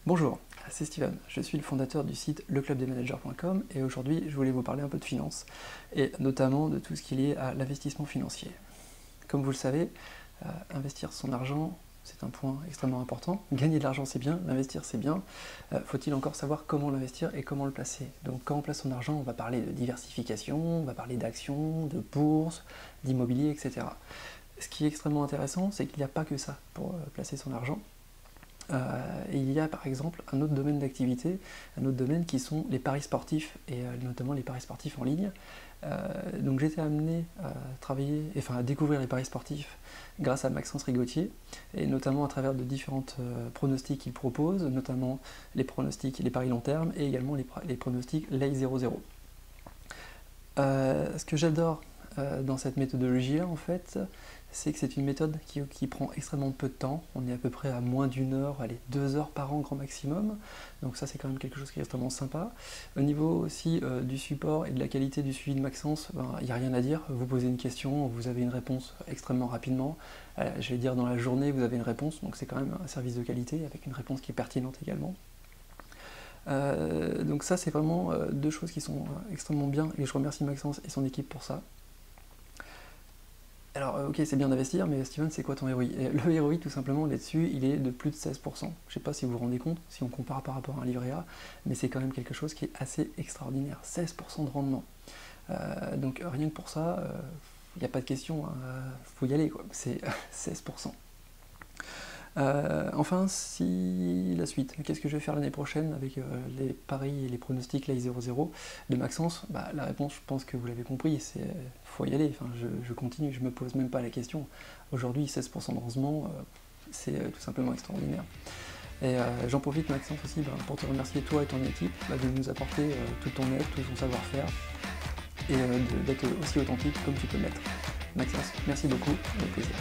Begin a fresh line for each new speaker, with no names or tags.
Bonjour, c'est Steven, je suis le fondateur du site leclubdesmanagers.com et aujourd'hui je voulais vous parler un peu de finance et notamment de tout ce qui est lié à l'investissement financier. Comme vous le savez, investir son argent c'est un point extrêmement important. Gagner de l'argent c'est bien, l'investir c'est bien. Faut-il encore savoir comment l'investir et comment le placer? Donc quand on place son argent, on va parler de diversification, on va parler d'actions, de bourse, d'immobilier, etc. Ce qui est extrêmement intéressant, c'est qu'il n'y a pas que ça pour placer son argent. Et il y a par exemple un autre domaine d'activité, un autre domaine qui sont les paris sportifs, et notamment les paris sportifs en ligne. Donc j'ai été amené à travailler, à découvrir les paris sportifs grâce à Maxence Rigotier, et notamment à travers de différentes pronostics qu'il propose, notamment les pronostics, les paris long terme, et également les pronostics Lay 0-0. Ce que j'adore dans cette méthodologie-là, en fait, c'est que c'est une méthode qui prend extrêmement peu de temps. On est à peu près à moins d'1 heure, allez, 2 heures par an grand maximum. Donc ça, c'est quand même quelque chose qui est extrêmement sympa. Au niveau aussi du support et de la qualité du suivi de Maxence, il n'y a rien à dire. Vous posez une question, vous avez une réponse extrêmement rapidement. Je vais dire dans la journée, vous avez une réponse. Donc c'est quand même un service de qualité avec une réponse qui est pertinente également. Donc ça, c'est vraiment deux choses qui sont extrêmement bien et je remercie Maxence et son équipe pour ça. Alors, ok, c'est bien d'investir, mais Steven, c'est quoi ton ROI? Et le ROI, tout simplement, là-dessus, il est de plus de 16%. Je ne sais pas si vous vous rendez compte, si on compare par rapport à un livret A, mais c'est quand même quelque chose qui est assez extraordinaire. 16% de rendement. Donc, rien que pour ça, il n'y a pas de question, faut y aller, quoi. C'est 16%. Enfin, si la suite, qu'est-ce que je vais faire l'année prochaine avec les paris et les pronostics Lay 0-0 de Maxence? La réponse, je pense que vous l'avez compris, c'est faut y aller. Enfin, je continue, je me pose même pas la question. Aujourd'hui, 16% de rendement, c'est tout simplement extraordinaire. Et j'en profite, Maxence, aussi pour te remercier, toi et ton équipe, de nous apporter toute ton aide, tout ton savoir-faire, et d'être aussi authentique comme tu peux l'être. Maxence, merci beaucoup, avec plaisir.